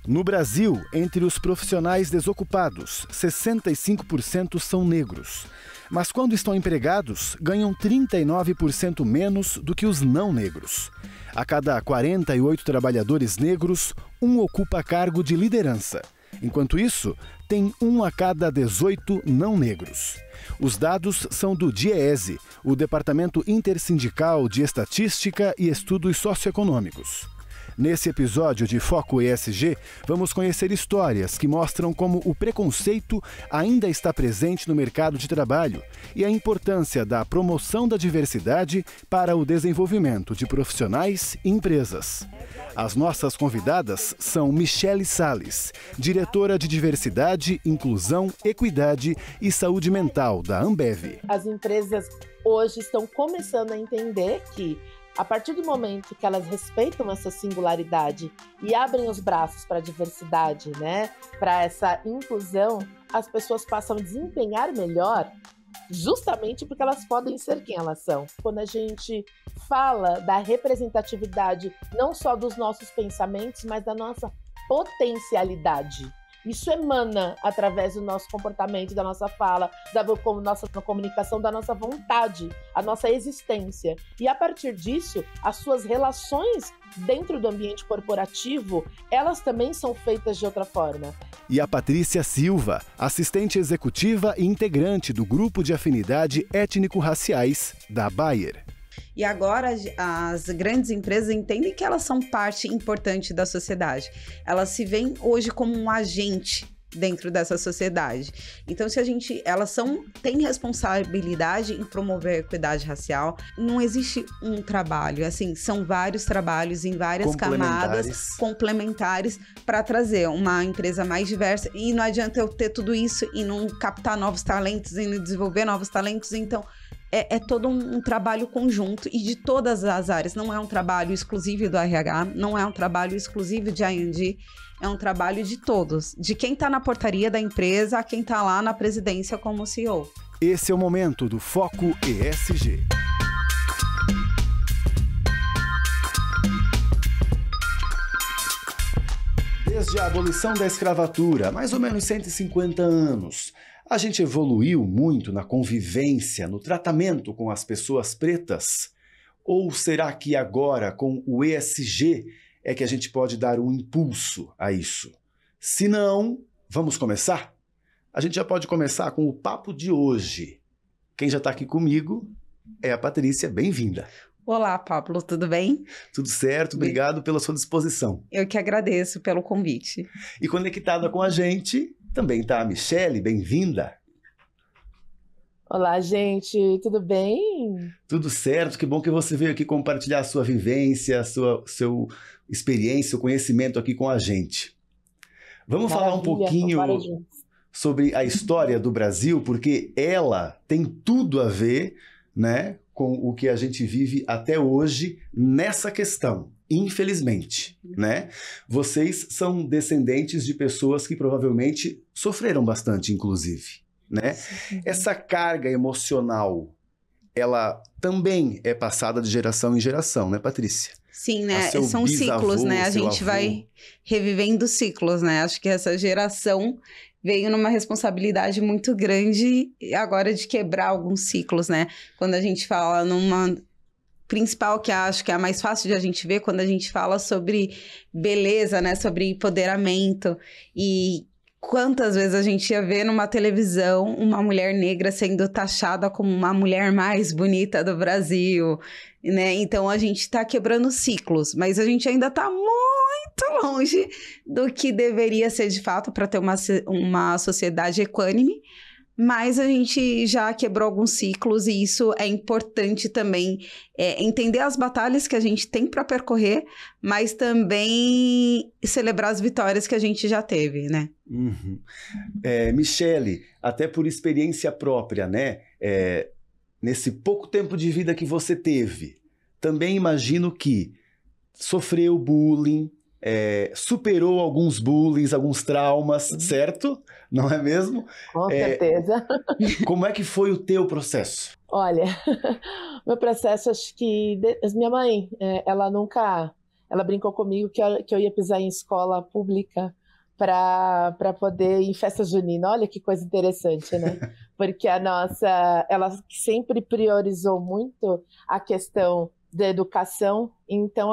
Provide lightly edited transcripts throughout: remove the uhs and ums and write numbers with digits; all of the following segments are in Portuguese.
No Brasil, entre os profissionais desocupados, 65% são negros. Mas quando estão empregados, ganham 39% menos do que os não negros. A cada 48 trabalhadores negros, um ocupa cargo de liderança. Enquanto isso, tem 1 a cada 18 não negros. Os dados são do DIEESE, o Departamento Intersindical de Estatística e Estudos Socioeconômicos. Nesse episódio de Foco ESG, vamos conhecer histórias que mostram como o preconceito ainda está presente no mercado de trabalho e a importância da promoção da diversidade para o desenvolvimento de profissionais e empresas. As nossas convidadas são Michele Salles, diretora de Diversidade, Inclusão, Equidade e Saúde Mental da Ambev. As empresas hoje estão começando a entender que, a partir do momento que elas respeitam essa singularidade e abrem os braços para a diversidade, né, para essa inclusão, as pessoas passam a desempenhar melhor justamente porque elas podem ser quem elas são. Quando a gente fala da representatividade não só dos nossos pensamentos, mas da nossa potencialidade, isso emana através do nosso comportamento, da nossa fala, da nossa comunicação, da nossa vontade, a nossa existência. E a partir disso, as suas relações dentro do ambiente corporativo, elas também são feitas de outra forma. E a Patrícia Silva, assistente executiva e integrante do Grupo de Afinidade Étnico-Raciais da Bayer. E agora as grandes empresas entendem que elas são parte importante da sociedade. Elas se veem hoje como um agente dentro dessa sociedade. Então, elas têm responsabilidade em promover a equidade racial. Não existe um trabalho, assim, são vários trabalhos em várias camadas complementares para trazer uma empresa mais diversa. E não adianta eu ter tudo isso e não captar novos talentos e não desenvolver novos talentos. Então, é todo um trabalho conjunto e de todas as áreas. Não é um trabalho exclusivo do RH, não é um trabalho exclusivo de I&D, é um trabalho de todos. De quem está na portaria da empresa a quem está lá na presidência como CEO. Esse é o momento do Foco ESG. Desde a abolição da escravatura, mais ou menos 150 anos, a gente evoluiu muito na convivência, no tratamento com as pessoas pretas? Ou será que agora, com o ESG, é que a gente pode dar um impulso a isso? Se não, vamos começar? A gente já pode começar com o papo de hoje. Quem já está aqui comigo é a Patrícia, bem-vinda. Olá, Pablo, tudo bem? Tudo certo, obrigado pela sua disposição. Eu que agradeço pelo convite. E conectada com a gente, também está a Michele, bem-vinda. Olá, gente, tudo bem? Tudo certo, que bom que você veio aqui compartilhar a sua vivência, a sua experiência, o conhecimento aqui com a gente. Vamos falar um pouquinho sobre a história do Brasil, porque ela tem tudo a ver, né, com o que a gente vive até hoje nessa questão, infelizmente, né? Vocês são descendentes de pessoas que provavelmente sofreram bastante, inclusive, né? Sim. Essa carga emocional, ela também é passada de geração em geração, né, Patrícia? Sim, né? São ciclos, né? A gente vai revivendo ciclos, né? Acho que essa geração veio numa responsabilidade muito grande agora de quebrar alguns ciclos, né? Quando a gente fala numa principal, que acho que é a mais fácil de a gente ver, quando a gente fala sobre beleza, né? Sobre empoderamento. E quantas vezes a gente ia ver numa televisão uma mulher negra sendo taxada como uma mulher mais bonita do Brasil, né? Então a gente está quebrando ciclos, mas a gente ainda está muito longe do que deveria ser de fato para ter uma sociedade equânime, mas a gente já quebrou alguns ciclos e isso é importante também, entender as batalhas que a gente tem para percorrer, mas também celebrar as vitórias que a gente já teve, né? Uhum. Michele, até por experiência própria, né? Nesse pouco tempo de vida que você teve, também imagino que sofreu bullying, superou alguns bullies, alguns traumas, certo? Não é mesmo? Com certeza. Como é que foi o teu processo? Olha, meu processo, acho que minha mãe, ela nunca ela brincou comigo que eu ia pisar em escola pública para poder ir em festa junina. Olha que coisa interessante, né? Porque ela sempre priorizou muito a questão da educação, então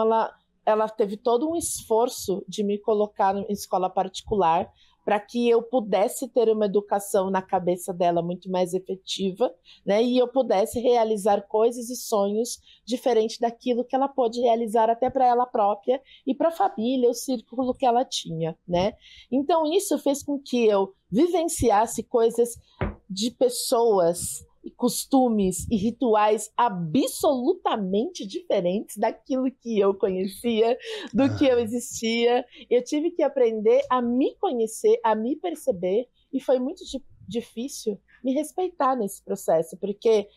ela teve todo um esforço de me colocar em escola particular para que eu pudesse ter uma educação na cabeça dela muito mais efetiva, né? E eu pudesse realizar coisas e sonhos diferentes daquilo que ela pôde realizar até para ela própria e para a família, o círculo que ela tinha, né? Então isso fez com que eu vivenciasse coisas de pessoas, costumes e rituais absolutamente diferentes daquilo que eu conhecia, do que eu existia. Eu tive que aprender a me conhecer, a me perceber, e foi muito difícil me respeitar nesse processo, porque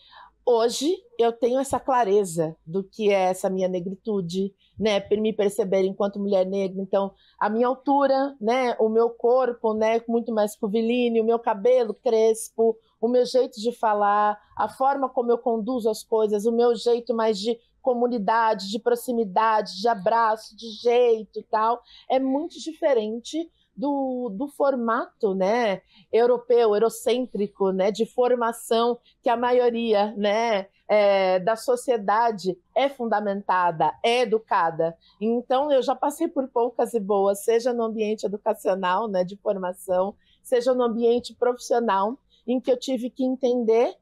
hoje eu tenho essa clareza do que é essa minha negritude, né, para me perceber enquanto mulher negra. Então, a minha altura, né, o meu corpo, né, muito mais curvilíneo, o meu cabelo crespo, o meu jeito de falar, a forma como eu conduzo as coisas, o meu jeito mais de comunidade, de proximidade, de abraço, de jeito e tal, é muito diferente do formato, né, europeu, eurocêntrico, né, de formação que a maioria, né, da sociedade é fundamentada, é educada. Então, eu já passei por poucas e boas, seja no ambiente educacional, né, de formação, seja no ambiente profissional, em que eu tive que entender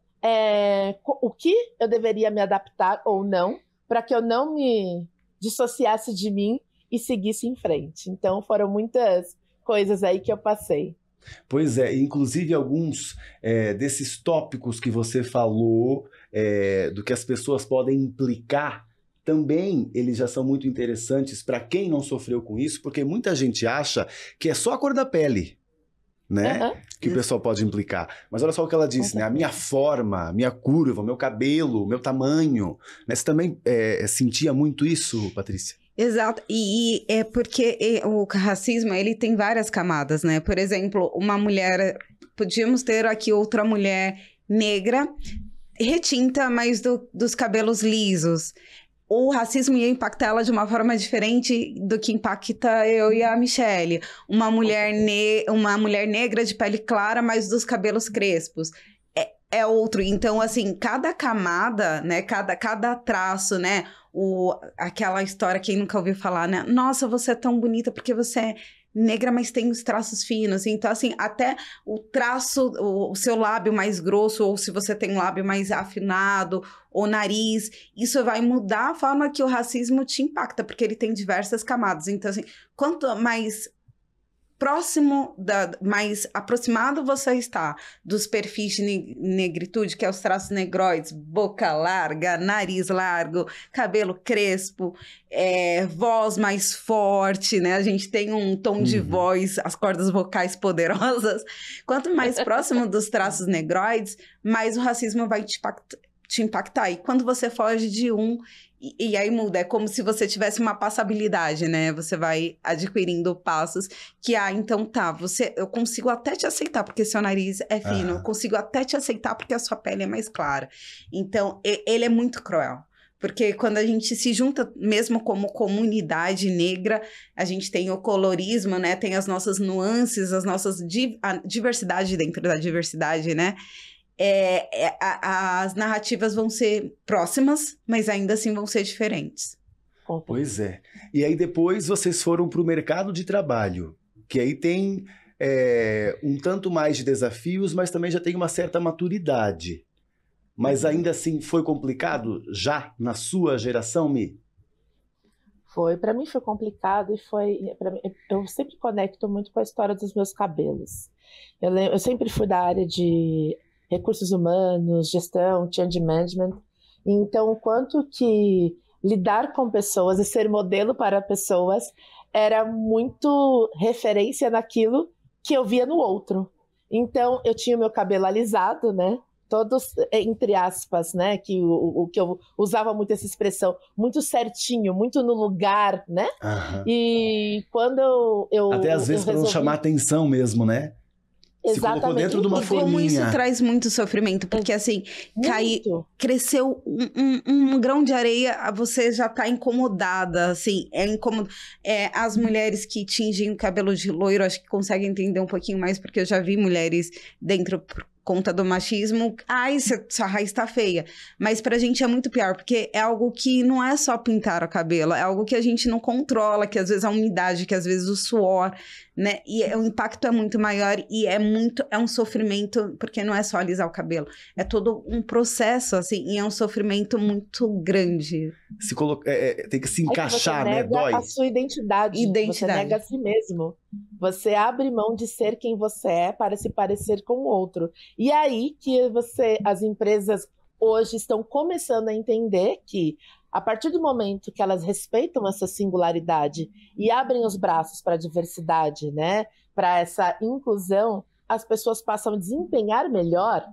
o que eu deveria me adaptar ou não, para que eu não me dissociasse de mim e seguisse em frente. Então, foram muitas coisas aí que eu passei. Pois é, inclusive alguns desses tópicos que você falou, do que as pessoas podem implicar, também eles já são muito interessantes para quem não sofreu com isso, porque muita gente acha que é só a cor da pele, né? Que o pessoal pode implicar. Mas olha só o que ela disse, né? A minha forma, minha curva, meu cabelo, meu tamanho. Né? Você também sentia muito isso, Patrícia? Exato, e é porque o racismo, ele tem várias camadas, né? Por exemplo, uma mulher, podíamos ter aqui outra mulher negra, retinta, mas dos cabelos lisos. O racismo ia impactar ela de uma forma diferente do que impacta eu e a Michelle. Uma mulher negra de pele clara, mas dos cabelos crespos. É outro. Então, assim, cada camada, né? Cada traço, né? Aquela história, quem nunca ouviu falar, né? Nossa, você é tão bonita porque você é negra, mas tem os traços finos. Então, assim, até o traço, o seu lábio mais grosso, ou se você tem um lábio mais afinado, ou nariz, isso vai mudar a forma que o racismo te impacta, porque ele tem diversas camadas. Então, assim, quanto mais próximo, mais aproximado você está dos perfis de negritude, que é os traços negroides, boca larga, nariz largo, cabelo crespo, voz mais forte, né? A gente tem um tom de voz, as cordas vocais poderosas. Quanto mais próximo dos traços negroides, mais o racismo vai te impactar. E quando você foge de um, e aí muda, é como se você tivesse uma passabilidade, né? Você vai adquirindo passos que, então tá, eu consigo até te aceitar porque seu nariz é fino, eu consigo até te aceitar porque a sua pele é mais clara. Então, ele é muito cruel. Porque quando a gente se junta, mesmo como comunidade negra, a gente tem o colorismo, né? Tem as nossas nuances, a diversidade dentro da diversidade, né? As narrativas vão ser próximas, mas ainda assim vão ser diferentes. Pois é. E aí depois vocês foram para o mercado de trabalho, que aí tem um tanto mais de desafios, mas também já tem uma certa maturidade. Mas ainda assim foi complicado já na sua geração, Mi? Foi, para mim foi complicado e eu sempre conecto muito com a história dos meus cabelos. Eu sempre fui da área de recursos humanos, gestão, change management. Então, o quanto que lidar com pessoas e ser modelo para pessoas era muito referência naquilo que eu via no outro. Então, eu tinha o meu cabelo alisado, né? Todos, entre aspas, né? Que eu usava muito essa expressão, muito certinho, muito no lugar, né? Uhum. E quando eu até às vezes para não chamar atenção mesmo, né? Se colocou dentro de uma forminha. Como isso traz muito sofrimento, porque assim, cresceu um grão de areia, você já tá incomodada, assim, é incômodo. As mulheres que tingem o cabelo de loiro, acho que conseguem entender um pouquinho mais, porque eu já vi mulheres dentro por conta do machismo, sua raiz tá feia. Mas pra gente é muito pior, porque é algo que não é só pintar o cabelo, é algo que a gente não controla, que às vezes a umidade, que às vezes o suor, né? E o impacto é muito maior e é um sofrimento, porque não é só alisar o cabelo, é todo um processo, assim, e é um sofrimento muito grande. Tem que se encaixar, né? Dói. A sua identidade. Você nega a si mesmo. Você abre mão de ser quem você é para se parecer com o outro. E aí que as empresas hoje estão começando a entender que, a partir do momento que elas respeitam essa singularidade e abrem os braços para a diversidade, né, para essa inclusão, as pessoas passam a desempenhar melhor,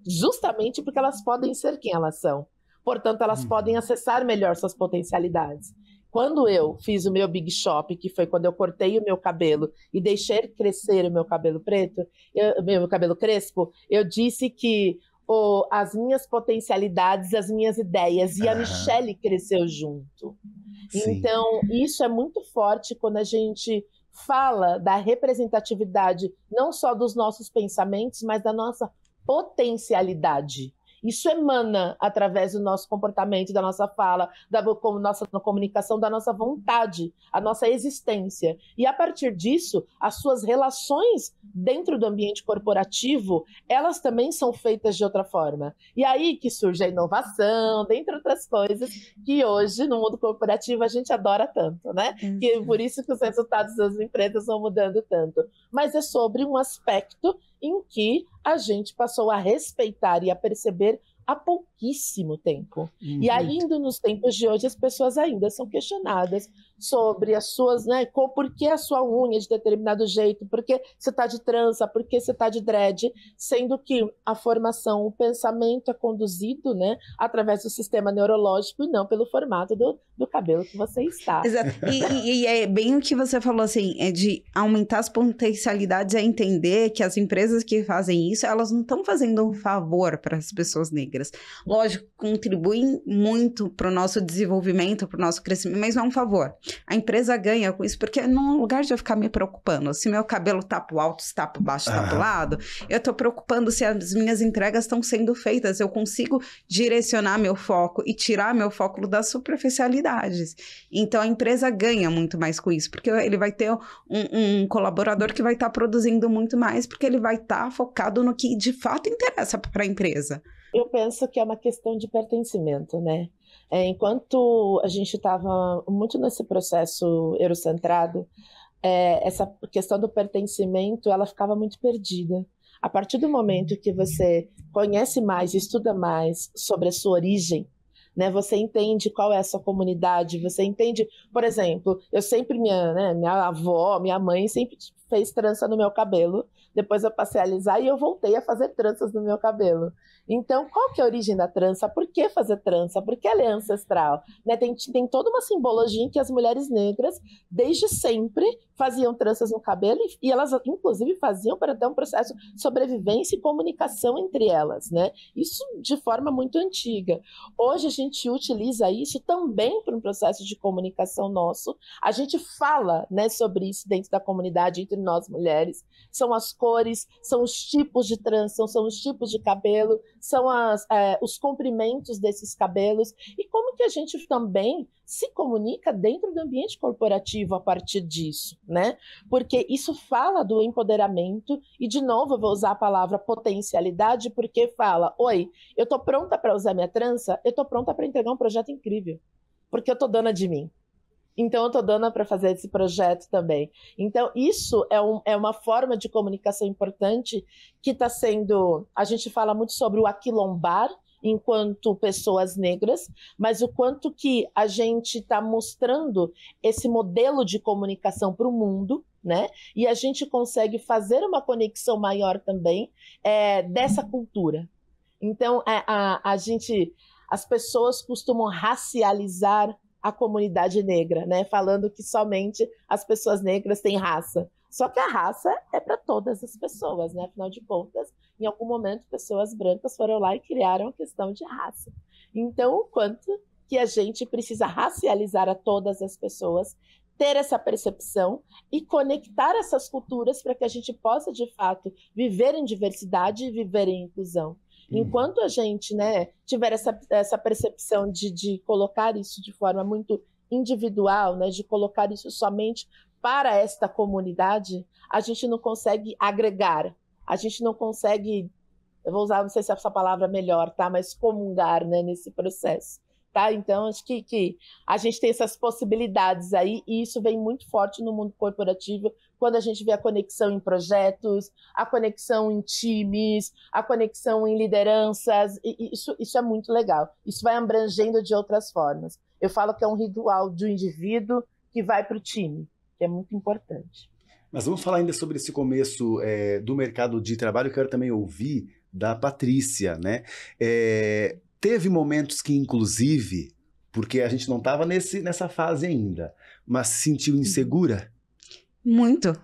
justamente porque elas podem ser quem elas são. Portanto, elas podem acessar melhor suas potencialidades. Quando eu fiz o meu Big Shop, que foi quando eu cortei o meu cabelo e deixei crescer o meu cabelo meu cabelo crespo, eu disse que as minhas potencialidades, as minhas ideias, e a Michelle cresceu junto. Sim. Então, isso é muito forte quando a gente fala da representatividade, não só dos nossos pensamentos, mas da nossa potencialidade. Isso emana através do nosso comportamento, da nossa fala, da nossa comunicação, da nossa vontade, a nossa existência. E a partir disso, as suas relações dentro do ambiente corporativo, elas também são feitas de outra forma. E aí que surge a inovação, dentre outras coisas, que hoje, no mundo corporativo, a gente adora tanto, né? Que por isso que os resultados das empresas vão mudando tanto. Mas é sobre um aspecto em que a gente passou a respeitar e a perceber há pouquíssimo tempo. E ainda nos tempos de hoje, as pessoas ainda são questionadas sobre as suas, né, por que a sua unha é de determinado jeito, por que você está de trança, por que você está de dread, sendo que a formação, o pensamento é conduzido, né, através do sistema neurológico e não pelo formato do cabelo que você está. Exato. E é bem o que você falou, assim, é de aumentar as potencialidades, é entender que as empresas que fazem isso, elas não estão fazendo um favor para as pessoas negras. Lógico, contribuem muito para o nosso desenvolvimento, para o nosso crescimento, mas não é um favor. A empresa ganha com isso, porque no lugar de eu ficar me preocupando se meu cabelo tá pro alto, se tá pro baixo, tá pro lado, eu tô preocupando se as minhas entregas estão sendo feitas, eu consigo direcionar meu foco e tirar meu foco das superficialidades. Então a empresa ganha muito mais com isso, porque ele vai ter um colaborador que vai estar produzindo muito mais, porque ele vai estar focado no que de fato interessa para a empresa. Eu penso que é uma questão de pertencimento, né? Enquanto a gente estava muito nesse processo eurocentrado, essa questão do pertencimento, ela ficava muito perdida. A partir do momento que você conhece mais, estuda mais sobre a sua origem, né, você entende qual é a sua comunidade, você entende, por exemplo, eu sempre, minha avó, minha mãe sempre fez trança no meu cabelo, depois eu passei a alisar e eu voltei a fazer tranças no meu cabelo. Então, qual que é a origem da trança? Por que fazer trança? Por que ela é ancestral? Né? Tem toda uma simbologia em que as mulheres negras, desde sempre, faziam tranças no cabelo e elas, inclusive, faziam para ter um processo de sobrevivência e comunicação entre elas, né? Isso de forma muito antiga. Hoje a gente utiliza isso também para um processo de comunicação nosso. A gente fala, né, sobre isso dentro da comunidade, entre nós mulheres. São as cores, são os tipos de trança, são os tipos de cabelo, são os comprimentos desses cabelos e como que a gente também se comunica dentro do ambiente corporativo a partir disso, né? Porque isso fala do empoderamento e, de novo, eu vou usar a palavra potencialidade porque fala, oi, eu estou pronta para usar minha trança, eu estou pronta para entregar um projeto incrível, porque eu estou dona de mim. Então, eu estou dando para fazer esse projeto também. Então, isso é uma forma de comunicação importante que está sendo... A gente fala muito sobre o aquilombar enquanto pessoas negras, mas o quanto que a gente está mostrando esse modelo de comunicação para o mundo, né? E a gente consegue fazer uma conexão maior também dessa cultura. Então, as pessoas costumam racializar a comunidade negra, né? Falando que somente as pessoas negras têm raça. Só que a raça é para todas as pessoas, né? Afinal de contas, em algum momento, pessoas brancas foram lá e criaram a questão de raça. Então, o quanto que a gente precisa racializar a todas as pessoas, ter essa percepção e conectar essas culturas para que a gente possa, de fato, viver em diversidade e viver em inclusão. Enquanto a gente, né, tiver essa percepção de colocar isso de forma muito individual, né, de colocar isso somente para esta comunidade, a gente não consegue agregar, a gente não consegue, eu vou usar, não sei se essa palavra é melhor, tá, mas comungar, né, nesse processo. Tá? Então, acho que a gente tem essas possibilidades aí, e isso vem muito forte no mundo corporativo, quando a gente vê a conexão em projetos, a conexão em times, a conexão em lideranças, e isso é muito legal. Isso vai abrangendo de outras formas. Eu falo que é um ritual do indivíduo que vai para o time, que é muito importante. Mas vamos falar ainda sobre esse começo do mercado de trabalho. Eu quero também ouvir da Patrícia, né? Teve momentos que, inclusive, porque a gente não estava nessa fase ainda, mas se sentiu insegura? Muito.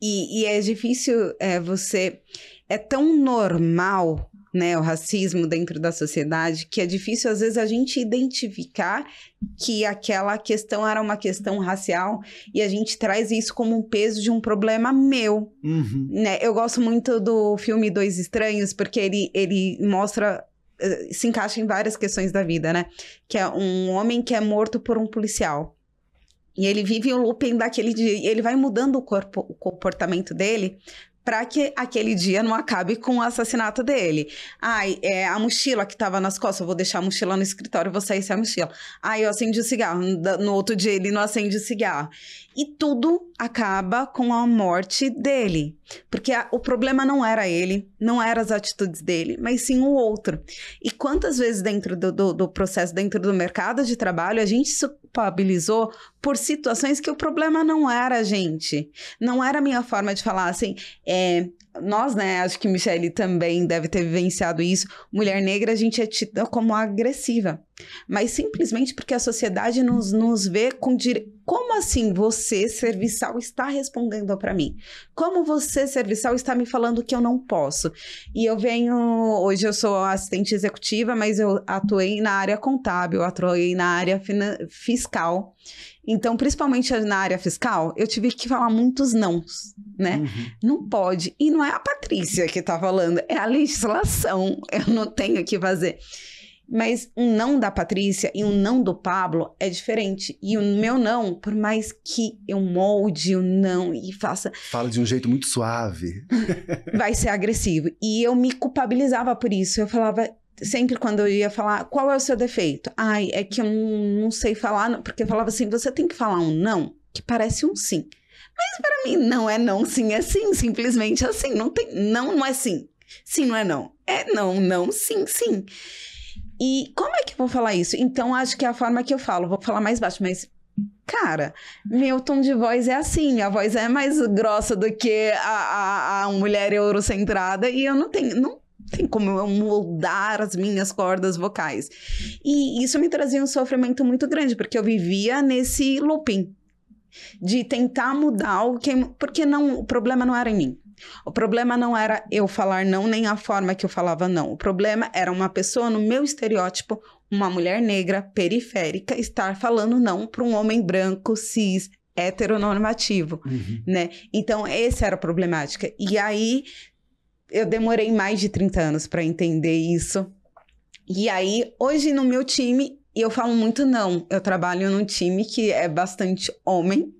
E é difícil você... É tão normal, né, o racismo dentro da sociedade, que é difícil, às vezes, a gente identificar que aquela questão era uma questão racial e a gente traz isso como um peso de um problema meu. Né? Eu gosto muito do filme Dois Estranhos, porque ele mostra... se encaixa em várias questões da vida, né? Que é um homem que é morto por um policial. E ele vive um looping daquele dia. E ele vai mudando o comportamento dele para que aquele dia não acabe com o assassinato dele. A mochila que estava nas costas, eu vou deixar a mochila no escritório, vou sair sem a mochila. Eu acendi o cigarro. No outro dia ele não acende o cigarro. E tudo acaba com a morte dele. Porque o problema não era ele, não eram as atitudes dele, mas sim o outro. E quantas vezes dentro do processo, dentro do mercado de trabalho, a gente se culpabilizou por situações que o problema não era a gente. Não era a minha forma de falar assim... Nós, né, acho que Michele também deve ter vivenciado isso. Mulher negra, a gente é tida como agressiva. Mas simplesmente porque a sociedade nos vê com como assim você, serviçal, está respondendo para mim? Como você, serviçal, está me falando que eu não posso? E eu hoje eu sou assistente executiva, mas eu atuei na área contábil, atuei na área fiscal. Então, principalmente na área fiscal, eu tive que falar muitos nãos, né? Não pode. E não é a Patrícia que está falando, é a legislação. Eu não tenho o que fazer. Mas um não da Patrícia e um não do Pablo é diferente. E o meu não, por mais que eu molde o não e faça... Fala de um jeito muito suave. Vai ser agressivo. E eu me culpabilizava por isso. Eu falava... Sempre quando eu ia falar, qual é o seu defeito? É que eu não sei falar, porque eu falava assim, você tem que falar um não, que parece um sim. Mas para mim, não é não, sim é sim, simplesmente assim, não é sim. Sim não é não. É não, sim, sim. E como é que eu vou falar isso? Então, acho que é a forma que eu falo, vou falar mais baixo, mas... Cara, meu tom de voz é assim, minha voz é mais grossa do que a mulher eurocentrada e eu não tenho como eu moldar as minhas cordas vocais. E isso me trazia um sofrimento muito grande, porque eu vivia nesse looping de tentar mudar algo porque o problema não era em mim. O problema não era eu falar não, nem a forma que eu falava não. O problema era uma pessoa no meu estereótipo, uma mulher negra, periférica, estar falando não para um homem branco, cis, heteronormativo, né? Então, essa era a problemática. E aí... Eu demorei mais de 30 anos para entender isso. E aí, hoje no meu time, eu falo muito não. Eu trabalho num time que é bastante homem.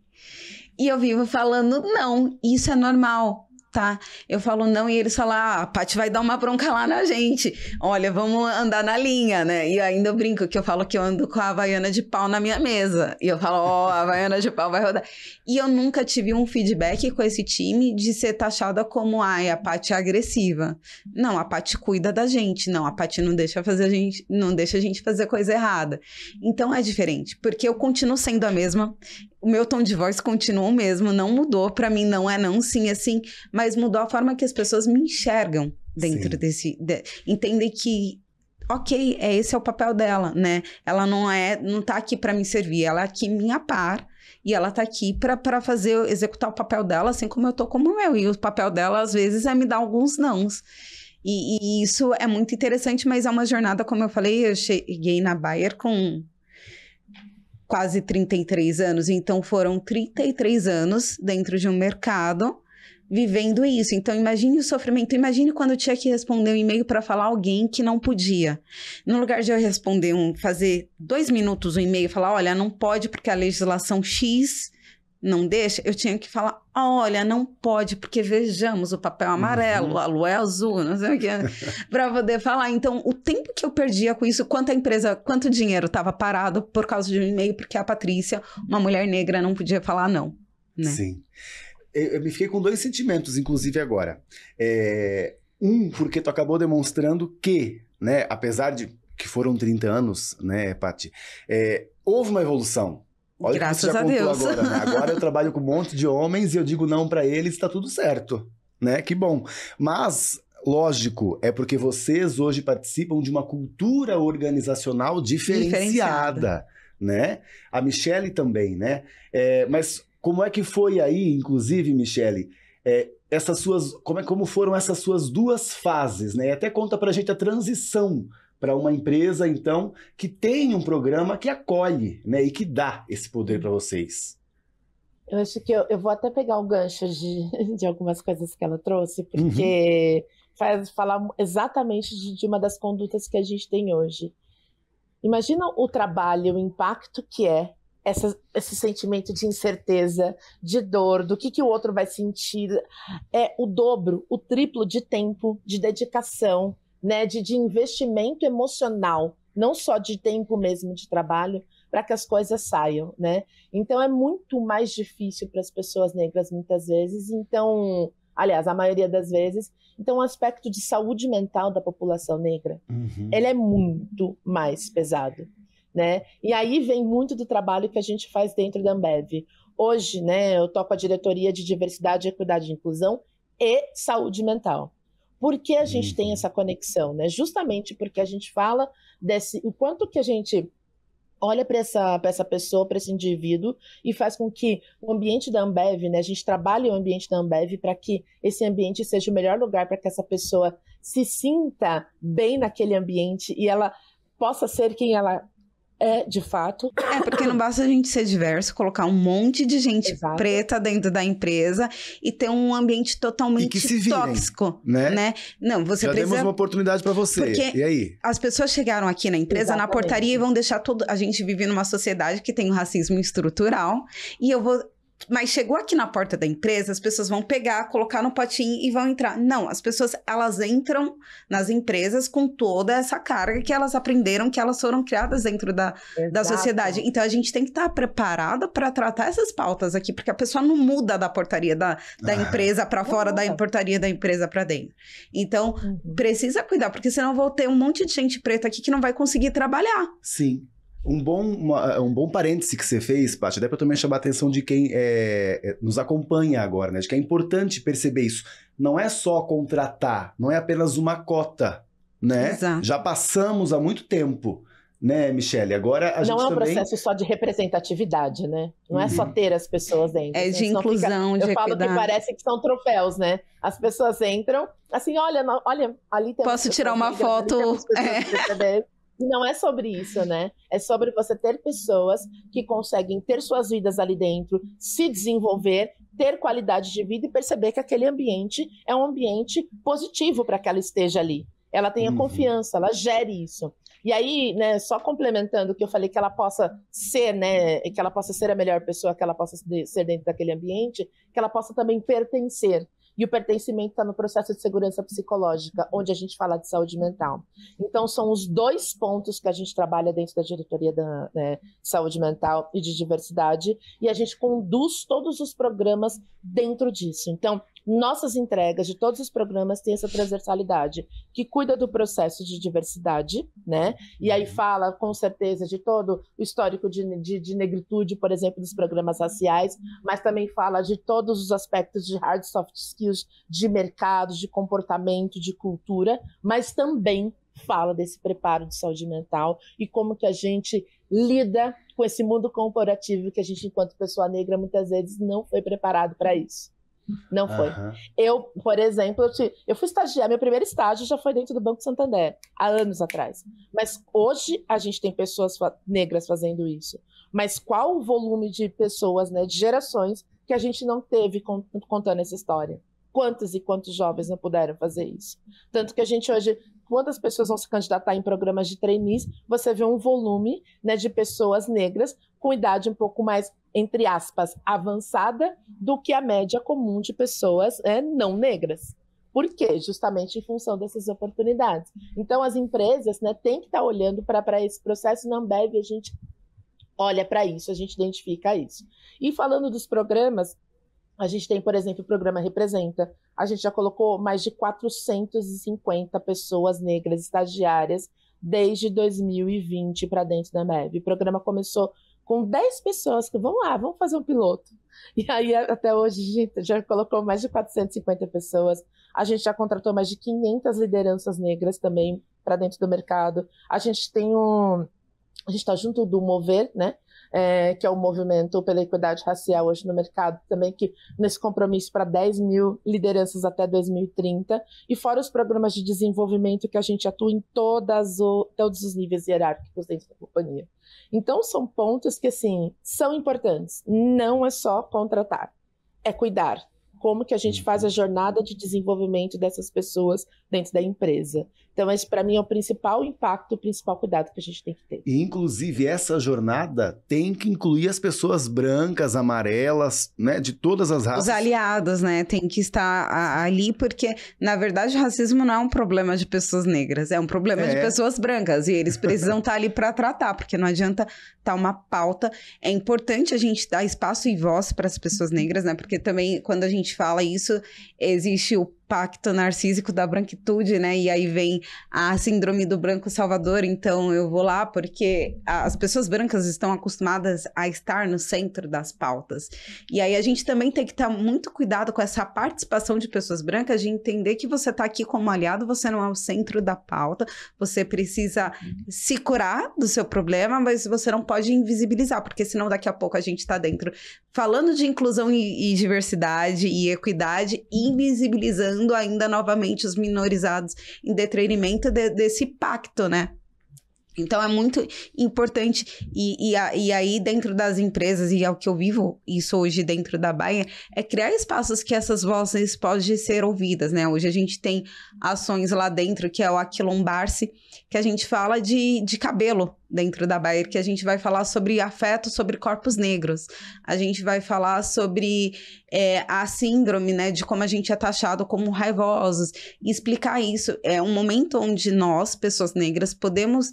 E eu vivo falando não. Isso é normal, tá? Eu falo não e eles falam, a Paty vai dar uma bronca lá na gente. Olha, vamos andar na linha, né? E ainda eu brinco que eu falo que eu ando com a Havaiana de pau na minha mesa. E eu falo, a Havaiana de pau vai rodar. E eu nunca tive um feedback com esse time de ser taxada como, a Paty é agressiva. Não, a Paty cuida da gente. Não, a Paty não deixa a gente fazer coisa errada. Então é diferente, porque eu continuo sendo a mesma. O meu tom de voz continua o mesmo, não mudou. Para mim não é não, sim é sim, mas mudou a forma que as pessoas me enxergam dentro entendem que, ok, esse é o papel dela, né? Ela não tá aqui para me servir, ela é aqui minha par. E ela tá aqui para executar o papel dela, assim como eu tô como o meu. E o papel dela, às vezes, é me dar alguns nãos. E isso é muito interessante, mas é uma jornada, como eu falei, eu cheguei na Bayer com quase 33 anos. Então, foram 33 anos dentro de um mercado vivendo isso. Então, imagine o sofrimento. Imagine quando eu tinha que responder um e-mail para falar alguém que não podia. No lugar de eu responder fazer 2 minutos um e-mail e falar, olha, não pode porque a legislação X não deixa, eu tinha que falar, olha, não pode porque vejamos o papel amarelo, a lua é azul, não sei o que, para poder falar. Então, o tempo que eu perdia com isso, quanto dinheiro estava parado por causa de um e-mail, porque a Patrícia, uma mulher negra, não podia falar não, né? Sim. Eu me fiquei com 2 sentimentos, inclusive, agora. Porque tu acabou demonstrando que, né, apesar de que foram 30 anos, né, Paty, houve uma evolução. Olha, graças a Deus. Agora, né? Agora eu trabalho com um monte de homens e eu digo não pra eles, tá tudo certo, né? Que bom. Mas, lógico, é porque vocês hoje participam de uma cultura organizacional diferenciada, né? A Michele também, né? Mas como é que foi aí, inclusive, Michele, como foram essas suas 2 fases, né? E até conta pra gente a transição para uma empresa, então, que tem um programa que acolhe, né? E que dá esse poder para vocês. Eu acho que eu vou até pegar o gancho de algumas coisas que ela trouxe, porque faz falar exatamente de uma das condutas que a gente tem hoje. Imagina o trabalho, o impacto que é esse sentimento de incerteza, de dor, do que o outro vai sentir. É o dobro, o triplo de tempo, de dedicação, né, de investimento emocional, não só de tempo mesmo de trabalho, para que as coisas saiam, né? Então é muito mais difícil para as pessoas negras muitas vezes. Então, aliás, a maioria das vezes. Então, o aspecto de saúde mental da população negra, ele é muito mais pesado, né? E aí vem muito do trabalho que a gente faz dentro da Ambev. Hoje, né, eu toco a diretoria de diversidade, equidade e inclusão e saúde mental. Por que a gente tem essa conexão, né? Justamente porque a gente fala o quanto que a gente olha para essa pessoa, para esse indivíduo e faz com que o ambiente da Ambev, né? A gente trabalha o ambiente da Ambev para que esse ambiente seja o melhor lugar para que essa pessoa se sinta bem naquele ambiente e ela possa ser quem ela de fato. Porque não basta a gente ser diverso, colocar um monte de gente preta dentro da empresa e ter um ambiente totalmente tóxico, né? Não, você já precisa... demos uma oportunidade para você. Porque e aí? As pessoas chegaram aqui na empresa, na portaria, e vão deixar a gente vive numa sociedade que tem um racismo estrutural e mas chegou aqui na porta da empresa, as pessoas vão pegar, colocar no potinho e vão entrar. Não, as pessoas, elas entram nas empresas com toda essa carga que elas aprenderam, que elas foram criadas dentro da sociedade. Então, a gente tem que estar preparada para tratar essas pautas aqui, porque a pessoa não muda da portaria da empresa para fora, da portaria da empresa para dentro. Então, precisa cuidar, porque senão vou ter um monte de gente preta aqui que não vai conseguir trabalhar. Sim. Um bom parêntese que você fez, Paty, até para também chamar a atenção de quem nos acompanha agora, né? De que é importante perceber isso. Não é só contratar, não é apenas uma cota, né? Exato. Já passamos há muito tempo, né, Michele? Agora a gente não é um também... processo só de representatividade, né? Não é só ter as pessoas dentro. É de inclusão, de equidade. Eu falo que parece que são troféus, né? As pessoas entram, assim, olha ali tem... Posso tirar uma foto? E não é sobre isso, né? É sobre você ter pessoas que conseguem ter suas vidas ali dentro, se desenvolver, ter qualidade de vida e perceber que aquele ambiente é um ambiente positivo para que ela esteja ali. Ela tenha confiança, ela gere isso. E aí, né, só complementando o que eu falei, que ela possa ser, né, que ela possa ser a melhor pessoa, que ela possa ser dentro daquele ambiente, que ela possa também pertencer. E o pertencimento está no processo de segurança psicológica, onde a gente fala de saúde mental. Então, são os 2 pontos que a gente trabalha dentro da diretoria da saúde mental e de diversidade, e a gente conduz todos os programas dentro disso. Então, nossas entregas de todos os programas têm essa transversalidade, que cuida do processo de diversidade, né? E aí fala, com certeza, de todo o histórico de negritude, por exemplo, dos programas raciais, mas também fala de todos os aspectos de hard soft skills, de mercado, de comportamento, de cultura, mas também fala desse preparo de saúde mental e como que a gente lida com esse mundo corporativo que a gente, enquanto pessoa negra, muitas vezes não foi preparado para isso. Não foi. Eu, por exemplo, eu fui estagiar, meu primeiro estágio já foi dentro do Banco Santander, há anos atrás. Mas hoje a gente tem pessoas negras fazendo isso. Mas qual o volume de pessoas, né, de gerações que a gente não teve contando essa história? Quantos e quantos jovens não puderam fazer isso? Tanto que a gente hoje, quantas pessoas vão se candidatar em programas de trainees, você vê um volume, né, de pessoas negras com idade um pouco mais, entre aspas, avançada do que a média comum de pessoas não negras. Por quê? Justamente em função dessas oportunidades. Então, as empresas, né, têm que estar olhando para esse processo. Na Ambev, a gente olha para isso, a gente identifica isso. E falando dos programas, a gente tem, por exemplo, o programa Representa. A gente já colocou mais de 450 pessoas negras estagiárias desde 2020 para dentro da Ambev. O programa começou com 10 pessoas que vamos lá, vamos fazer um piloto. E aí, até hoje, a gente já colocou mais de 450 pessoas. A gente já contratou mais de 500 lideranças negras também para dentro do mercado. A gente está junto do Mover, né? Que é o movimento pela equidade racial hoje no mercado, também que nesse compromisso para 10 mil lideranças até 2030, e fora os programas de desenvolvimento que a gente atua em todos os níveis hierárquicos dentro da companhia. Então, são pontos que, assim, são importantes. Não é só contratar, é cuidar. Como que a gente faz a jornada de desenvolvimento dessas pessoas dentro da empresa. Então, esse, para mim, é o principal impacto, o principal cuidado que a gente tem que ter. E, inclusive, essa jornada tem que incluir as pessoas brancas, amarelas, né, de todas as raças. Os aliados, né, tem que estar ali, porque, na verdade, o racismo não é um problema de pessoas negras, é um problema de pessoas brancas, e eles precisam estar ali para tratar, porque não adianta estar uma pauta. É importante a gente dar espaço e voz para as pessoas negras, né, porque também, quando a gente fala isso, existe o pacto narcísico da branquitude, né? E aí vem a síndrome do branco salvador. Então eu vou lá porque as pessoas brancas estão acostumadas a estar no centro das pautas. E aí a gente também tem que ter muito cuidado com essa participação de pessoas brancas, de entender que você está aqui como aliado, você não é o centro da pauta, você precisa se curar do seu problema, mas você não pode invisibilizar, porque senão daqui a pouco a gente está dentro falando de inclusão e diversidade e equidade, invisibilizando ainda novamente os minorizados em detrimento desse pacto, né? Então, é muito importante, e aí dentro das empresas, e é o que eu vivo isso hoje dentro da Bayer, é criar espaços que essas vozes podem ser ouvidas, né? Hoje a gente tem ações lá dentro, que é o Aquilombar-se, que a gente fala de cabelo dentro da Bayer, que a gente vai falar sobre afeto, sobre corpos negros. A gente vai falar sobre a síndrome, né, de como a gente é taxado como raivosos, e explicar isso. É um momento onde nós, pessoas negras, podemos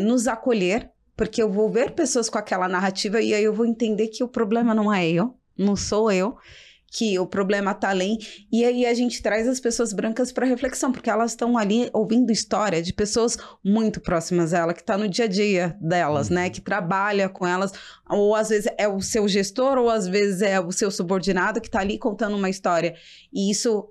nos acolher, porque eu vou ver pessoas com aquela narrativa e aí eu vou entender que o problema não é eu, não sou eu, que o problema tá além, e aí a gente traz as pessoas brancas para reflexão, porque elas estão ali ouvindo história de pessoas muito próximas a ela, que tá no dia a dia delas, né, que trabalha com elas, ou às vezes é o seu gestor, ou às vezes é o seu subordinado que tá ali contando uma história, e isso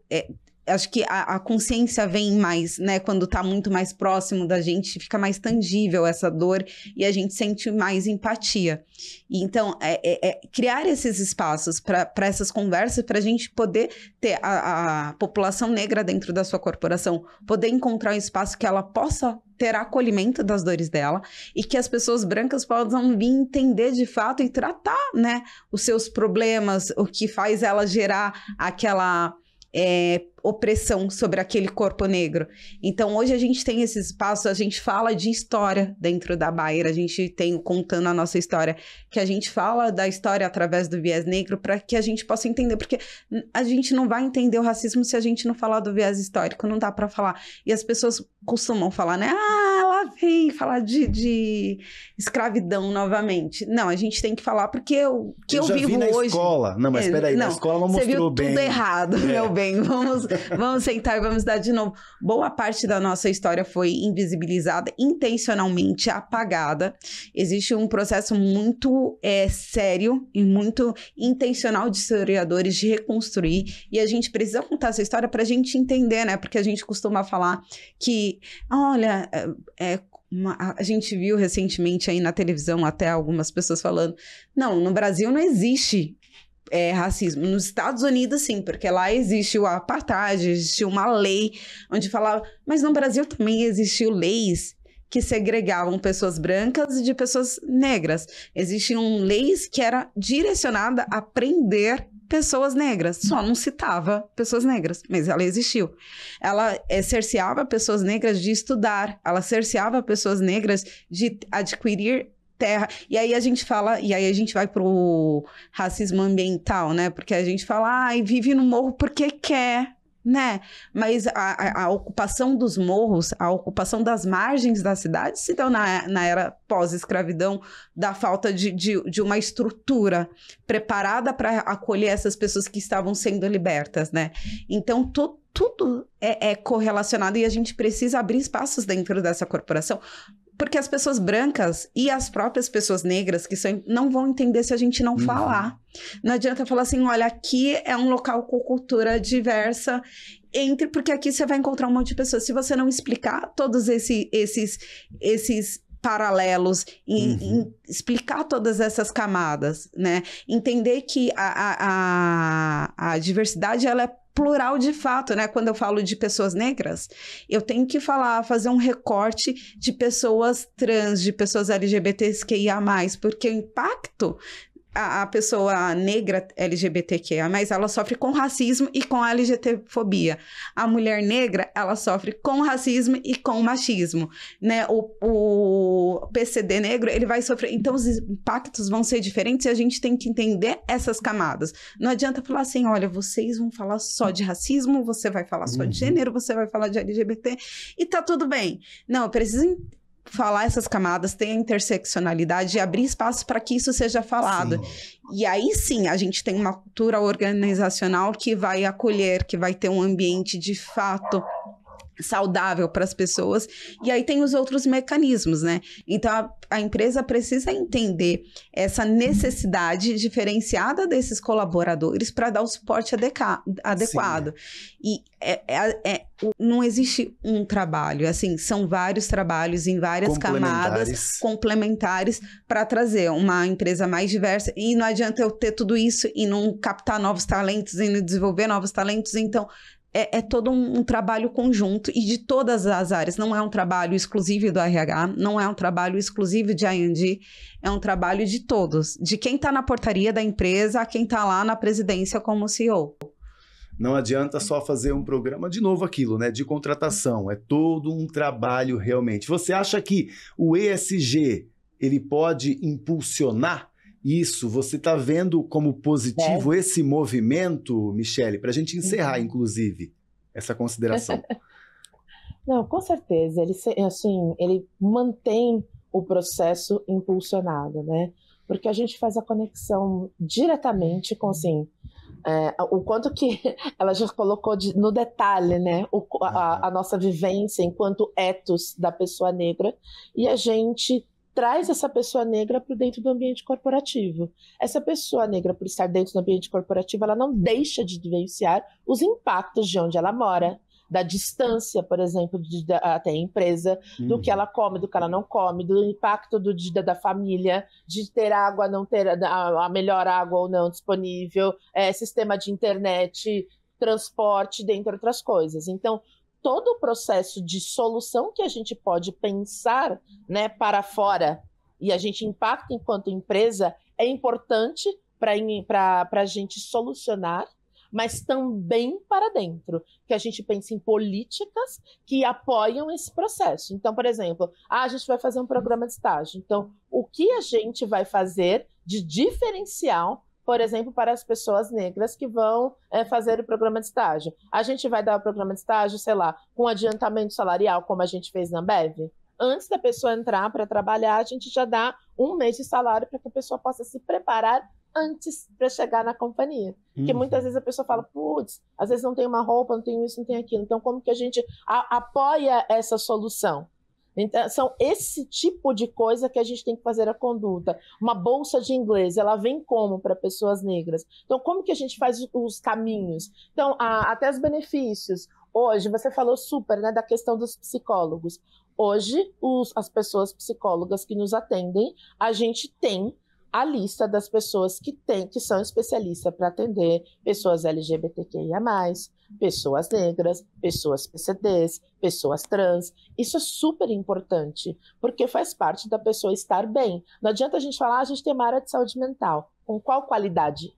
acho que a consciência vem mais, né, quando tá muito mais próximo da gente, fica mais tangível essa dor e a gente sente mais empatia. E então, criar esses espaços para essas conversas, para a gente poder ter a população negra dentro da sua corporação, poder encontrar um espaço que ela possa ter acolhimento das dores dela e que as pessoas brancas possam vir entender de fato e tratar, né, os seus problemas, o que faz ela gerar aquela opressão sobre aquele corpo negro. Então, hoje a gente tem esse espaço, a gente fala de história dentro da Bayer, a gente tem contando a nossa história, que a gente fala da história através do viés negro para que a gente possa entender, porque a gente não vai entender o racismo se a gente não falar do viés histórico, não dá para falar. E as pessoas costumam falar, né? Lá vem falar de escravidão novamente. Não, a gente tem que falar porque o que eu vivo na hoje... escola. Não, mas peraí, na escola não mostrou bem. Você viu tudo errado, meu bem. Vamos sentar e vamos dar de novo. Boa parte da nossa história foi invisibilizada, intencionalmente apagada. Existe um processo muito sério e muito intencional de historiadores de reconstruir, e a gente precisa contar essa história para a gente entender, né? Porque a gente costuma falar que, olha, a gente viu recentemente aí na televisão até algumas pessoas falando, não, no Brasil não existe racismo. Nos Estados Unidos, sim, porque lá existe o apartheid, existe uma lei onde falava, mas no Brasil também existiu leis que segregavam pessoas brancas e de pessoas negras. Existiam leis que era direcionada a prender pessoas negras, só não citava pessoas negras, mas ela existiu. Ela cerceava pessoas negras de estudar, ela cerceava pessoas negras de adquirir terra. E aí a gente fala, e aí a gente vai pro racismo ambiental, né? Porque a gente fala, vive no morro porque quer, né? Mas a ocupação dos morros, a ocupação das margens da cidade se deu na era pós-escravidão, da falta de uma estrutura preparada para acolher essas pessoas que estavam sendo libertas, né? Então, tudo é correlacionado e a gente precisa abrir espaços dentro dessa corporação, porque as pessoas brancas e as próprias pessoas negras não vão entender se a gente não falar. Não adianta falar assim, olha, aqui é um local com cultura diversa, porque aqui você vai encontrar um monte de pessoas. Se você não explicar todos esses paralelos, explicar todas essas camadas, né? Entender que a diversidade, ela é plural de fato, né? Quando eu falo de pessoas negras, eu tenho que fazer um recorte de pessoas trans, de pessoas LGBTQIA+, porque o impacto a pessoa negra LGBTQIA+, ela sofre com racismo e com LGBTfobia. A mulher negra, ela sofre com racismo e com machismo, né? O PCD negro, ele vai sofrer... Então, os impactos vão ser diferentes e a gente tem que entender essas camadas. Não adianta falar assim, olha, vocês vão falar só de racismo, você vai falar só de gênero, você vai falar de LGBT e tá tudo bem. Não, eu preciso falar essas camadas, ter a interseccionalidade e abrir espaço para que isso seja falado. Sim. E aí sim, a gente tem uma cultura organizacional que vai acolher, que vai ter um ambiente de fato saudável para as pessoas, e aí tem os outros mecanismos, né? Então, a empresa precisa entender essa necessidade diferenciada desses colaboradores para dar o suporte adequado. Sim. E não existe um trabalho, assim, são vários trabalhos em várias camadas complementares para trazer uma empresa mais diversa, e não adianta eu ter tudo isso e não captar novos talentos e não desenvolver novos talentos, então é todo um trabalho conjunto e de todas as áreas. Não é um trabalho exclusivo do RH, não é um trabalho exclusivo de I&D, é um trabalho de todos. De quem está na portaria da empresa a quem está lá na presidência como CEO. Não adianta só fazer um programa, de novo aquilo, né, de contratação. É todo um trabalho realmente. Você acha que o ESG, ele pode impulsionar isso? Você está vendo como positivo esse movimento, Michele? Para a gente encerrar, inclusive, essa consideração. Não, com certeza. Ele mantém o processo impulsionado, né? Porque a gente faz a conexão diretamente com, assim, o quanto que ela já colocou no detalhe, né? A nossa vivência enquanto ethos da pessoa negra, e a gente traz essa pessoa negra para dentro do ambiente corporativo. Essa pessoa negra, por estar dentro do ambiente corporativo, ela não deixa de vivenciar os impactos de onde ela mora, da distância, por exemplo, até a empresa, do que ela come, do que ela não come, do impacto da família, de ter água, não ter a melhor água ou não disponível, sistema de internet, transporte, dentre outras coisas. Então, todo o processo de solução que a gente pode pensar, né, para fora, e a gente impacta enquanto empresa, é importante para a gente solucionar, mas também para dentro, que a gente pense em políticas que apoiam esse processo. Então, por exemplo, a gente vai fazer um programa de estágio. Então, o que a gente vai fazer de diferencial, por exemplo, para as pessoas negras que vão fazer o programa de estágio? A gente vai dar o programa de estágio, sei lá, com adiantamento salarial, como a gente fez na Ambev? Antes da pessoa entrar para trabalhar, a gente já dá 1 mês de salário para que a pessoa possa se preparar antes para chegar na companhia. Porque muitas vezes a pessoa fala, putz, às vezes não tem uma roupa, não tem isso, não tem aquilo. Então, como que a gente apoia essa solução? Então, são esse tipo de coisa que a gente tem que fazer a conduta. Uma bolsa de inglês, ela vem como para pessoas negras? Então, como que a gente faz os caminhos? Então, até os benefícios. Hoje, você falou super, né, da questão dos psicólogos. Hoje, as pessoas psicólogas que nos atendem, a gente tem a lista das pessoas que são especialistas para atender pessoas LGBTQIA+, pessoas negras, pessoas PCDs, pessoas trans. Isso é super importante, porque faz parte da pessoa estar bem. Não adianta a gente falar, a gente tem uma área de saúde mental. Com qual qualidade?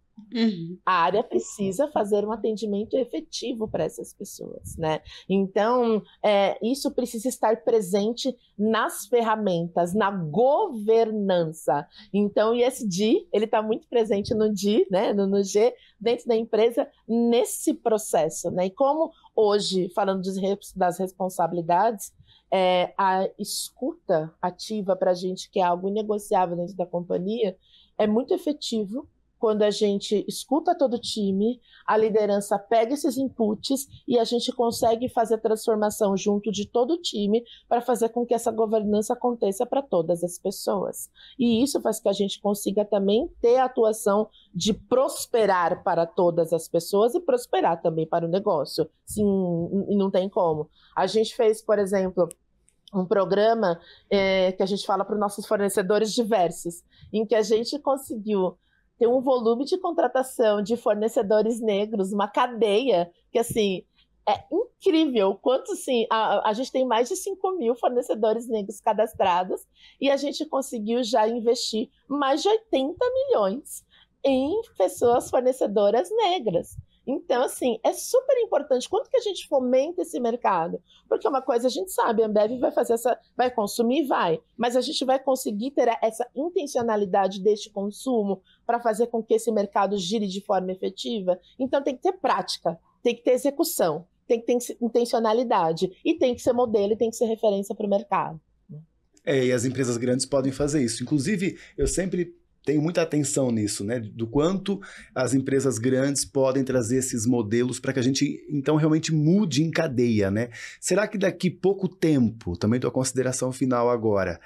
A área precisa fazer um atendimento efetivo para essas pessoas, né? Então, isso precisa estar presente nas ferramentas, na governança. Então, o ESG, ele está muito presente no D, né? No G, dentro da empresa, nesse processo, né? E como hoje, falando das responsabilidades, a escuta ativa para a gente, que é algo inegociável dentro da companhia, é muito efetivo. Quando a gente escuta todo o time, a liderança pega esses inputs e a gente consegue fazer transformação junto de todo o time para fazer com que essa governança aconteça para todas as pessoas. E isso faz que a gente consiga também ter a atuação de prosperar para todas as pessoas e prosperar também para o negócio. Sim, não tem como. A gente fez, por exemplo, um programa que a gente fala para os nossos fornecedores diversos, em que a gente conseguiu ter um volume de contratação de fornecedores negros, uma cadeia que, assim, é incrível. Quanto, assim, a gente tem mais de 5.000 fornecedores negros cadastrados e a gente conseguiu já investir mais de 80 milhões em pessoas fornecedoras negras. Então, assim, é super importante. Quanto que a gente fomenta esse mercado? Porque uma coisa a gente sabe, a Ambev vai consumir, mas a gente vai conseguir ter essa intencionalidade deste consumo para fazer com que esse mercado gire de forma efetiva? Então tem que ter prática, tem que ter execução, tem que ter intencionalidade, e tem que ser modelo e tem que ser referência para o mercado. E as empresas grandes podem fazer isso. Inclusive, eu sempre tenho muita atenção nisso, né? Do quanto as empresas grandes podem trazer esses modelos para que a gente, então, realmente mude em cadeia, né? Será que daqui pouco tempo, também estou a consideração final agora,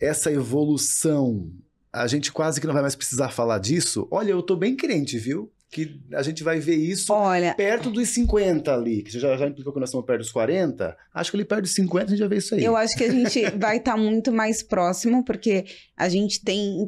essa evolução, a gente quase que não vai mais precisar falar disso? Olha, eu estou bem crente, viu? Que a gente vai ver isso perto dos 50 ali, que você já implicou que nós estamos perto dos 40, acho que ali perto dos 50 a gente já vê isso aí. Eu acho que a gente vai estar muito mais próximo, porque a gente tem...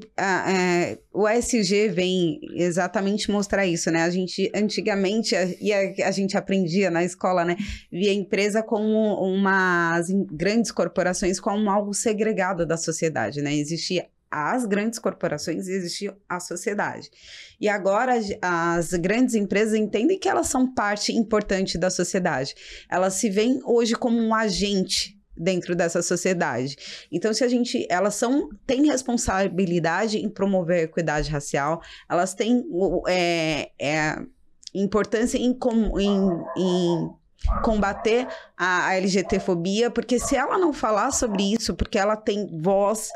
o ESG vem exatamente mostrar isso, né? A gente, antigamente, a gente aprendia na escola, né? Via a empresa como umas grandes corporações como algo segregado da sociedade, né? Existia as grandes corporações e existia a sociedade. E agora as grandes empresas entendem que elas são parte importante da sociedade. Elas se veem hoje como um agente dentro dessa sociedade. Então, elas têm responsabilidade em promover a equidade racial, elas têm importância em combater a LGBTfobia, porque se ela não falar sobre isso, porque ela tem voz,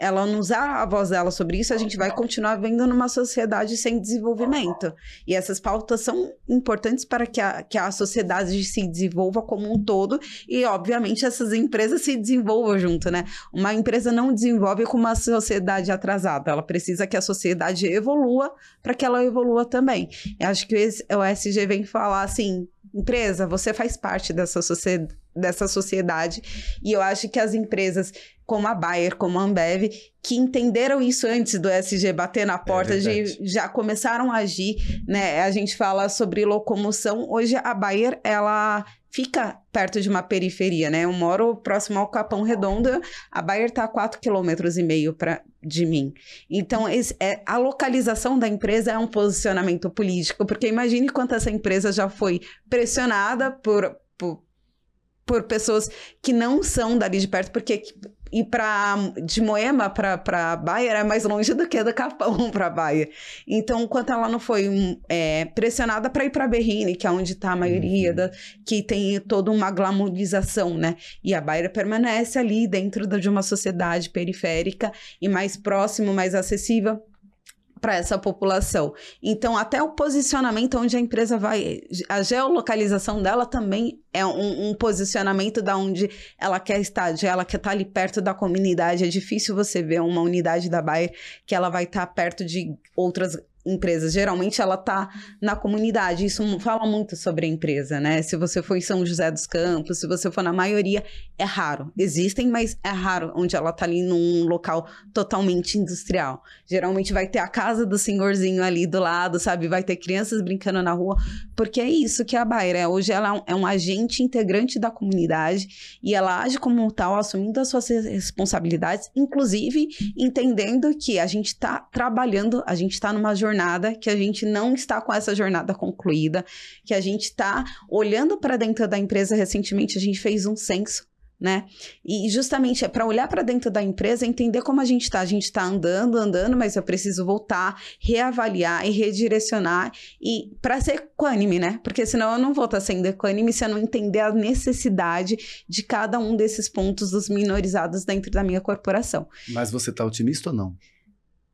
ela não usar a voz dela sobre isso, a gente vai continuar vivendo numa sociedade sem desenvolvimento. E essas pautas são importantes para que a sociedade se desenvolva como um todo e, obviamente, essas empresas se desenvolvam junto, né? Uma empresa não desenvolve com uma sociedade atrasada, ela precisa que a sociedade evolua para que ela evolua também. Eu acho que o ESG vem falar assim, empresa, você faz parte dessa sociedade, e eu acho que as empresas como a Bayer, como a Ambev, que entenderam isso antes do ESG bater na porta, já começaram a agir, né? A gente fala sobre locomoção, hoje a Bayer, ela fica perto de uma periferia, né? Eu moro próximo ao Capão Redondo, a Bayer está a 4,5 km de mim. Então, a localização da empresa é um posicionamento político, porque imagine quanto essa empresa já foi pressionada por pessoas que não são dali de perto, porque de Moema para Bayer é mais longe do que do Capão para Bayer. Então, quanto ela não foi pressionada para ir para Berrini, que é onde está a maioria, que tem toda uma glamorização, né? E a Bayer permanece ali dentro de uma sociedade periférica e mais próximo, mais acessível para essa população. Então, até o posicionamento onde a empresa vai, a geolocalização dela também é um posicionamento da onde ela quer estar, ela quer estar ali perto da comunidade. É difícil você ver uma unidade da Bayer que ela vai estar perto de outras empresas. Geralmente ela está na comunidade. Isso fala muito sobre a empresa, né? Se você for em São José dos Campos, se você for na maioria, é raro. Existem, mas é raro onde ela tá ali num local totalmente industrial. Geralmente vai ter a casa do senhorzinho ali do lado, sabe? Vai ter crianças brincando na rua, porque é isso que é a Bayer. Hoje ela é um agente integrante da comunidade e ela age como tal, assumindo as suas responsabilidades, inclusive entendendo que a gente tá trabalhando, a gente tá numa jornada, que a gente não está com essa jornada concluída, que a gente tá olhando para dentro da empresa. Recentemente a gente fez um censo, né? E justamente é para olhar para dentro da empresa, entender como a gente tá andando, mas eu preciso voltar, reavaliar e redirecionar e para ser equânime, né? Porque senão eu não vou estar sendo equânime se eu não entender a necessidade de cada um desses pontos dos minorizados dentro da minha corporação. Mas você tá otimista ou não?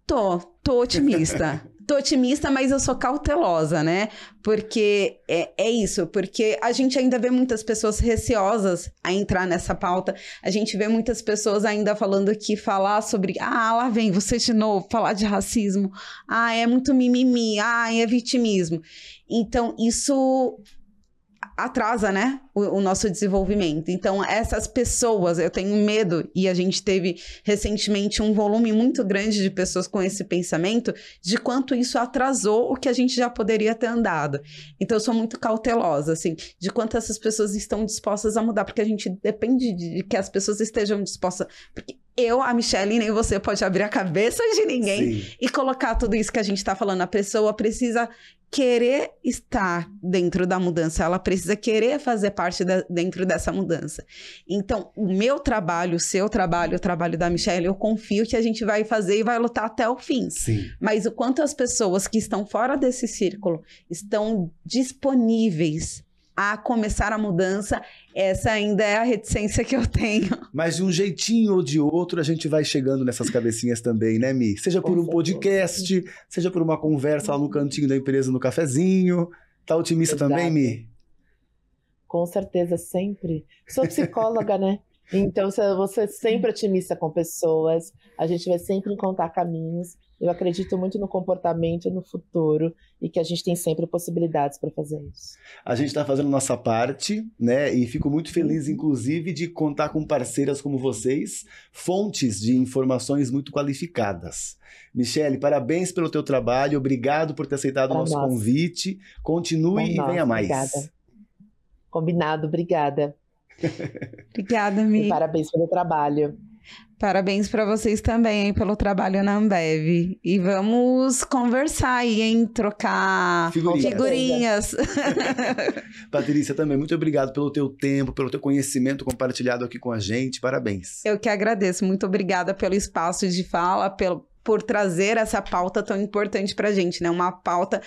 Tô otimista. Tô otimista, mas eu sou cautelosa, né? Porque é isso, porque a gente ainda vê muitas pessoas receosas a entrar nessa pauta. A gente vê muitas pessoas ainda falando que falar sobre... lá vem você de novo, falar de racismo. É muito mimimi. É vitimismo. Então, isso atrasa, né, o nosso desenvolvimento. Então, essas pessoas, eu tenho medo, e a gente teve recentemente um volume muito grande de pessoas com esse pensamento, de quanto isso atrasou o que a gente já poderia ter andado. Então, eu sou muito cautelosa, assim, de quanto essas pessoas estão dispostas a mudar, porque a gente depende de que as pessoas estejam dispostas... Porque eu, a Michelle, nem você pode abrir a cabeça de ninguém e colocar tudo isso que a gente está falando. A pessoa precisa querer estar dentro da mudança, ela precisa querer fazer parte dentro dessa mudança. Então, o meu trabalho, o seu trabalho, o trabalho da Michelle, eu confio que a gente vai fazer e vai lutar até o fim. Sim. Mas o quanto as pessoas que estão fora desse círculo estão disponíveis a começar a mudança, essa ainda é a reticência que eu tenho. Mas de um jeitinho ou de outro, a gente vai chegando nessas cabecinhas também, né, Mi? Seja por um podcast, seja por uma conversa lá no cantinho da empresa, no cafezinho. Tá otimista também, Mi? Com certeza, sempre. Sou psicóloga, né? Então, você é sempre otimista com pessoas, a gente vai sempre encontrar caminhos. Eu acredito muito no comportamento, no futuro, e que a gente tem sempre possibilidades para fazer isso. A gente está fazendo nossa parte, né? E fico muito feliz, inclusive, de contar com parceiras como vocês, fontes de informações muito qualificadas. Michelle, parabéns pelo teu trabalho, obrigado por ter aceitado o nosso convite. Continue e venha mais. Obrigada. Combinado, obrigada. Obrigada, Mi. E parabéns pelo trabalho. Parabéns para vocês também, hein, pelo trabalho na Ambev. E vamos conversar aí, hein? Trocar figurinhas. Patrícia, também, muito obrigado pelo teu tempo, pelo teu conhecimento compartilhado aqui com a gente. Parabéns. Eu que agradeço. Muito obrigada pelo espaço de fala, por trazer essa pauta tão importante pra gente, né? Uma pauta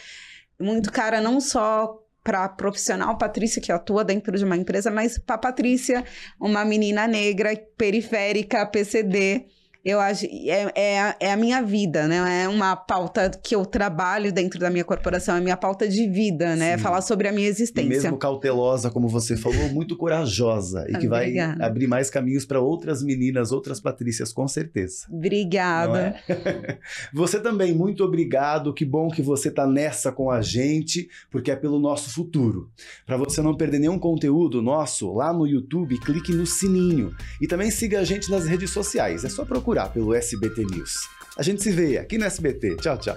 muito cara, não só para a profissional Patrícia, que atua dentro de uma empresa, mas para Patrícia, uma menina negra, periférica, PCD. Eu acho é a minha vida, né? É uma pauta que eu trabalho dentro da minha corporação, é a minha pauta de vida, né? Sim. Falar sobre a minha existência. E mesmo cautelosa, como você falou, muito corajosa e que vai abrir mais caminhos para outras meninas, outras Patrícias, com certeza. Obrigada. Você também, muito obrigado. Que bom que você está nessa com a gente, porque é pelo nosso futuro. Para você não perder nenhum conteúdo nosso, lá no YouTube, clique no sininho. E também siga a gente nas redes sociais. É só procurar pelo SBT News. A gente se vê aqui no SBT. Tchau, tchau.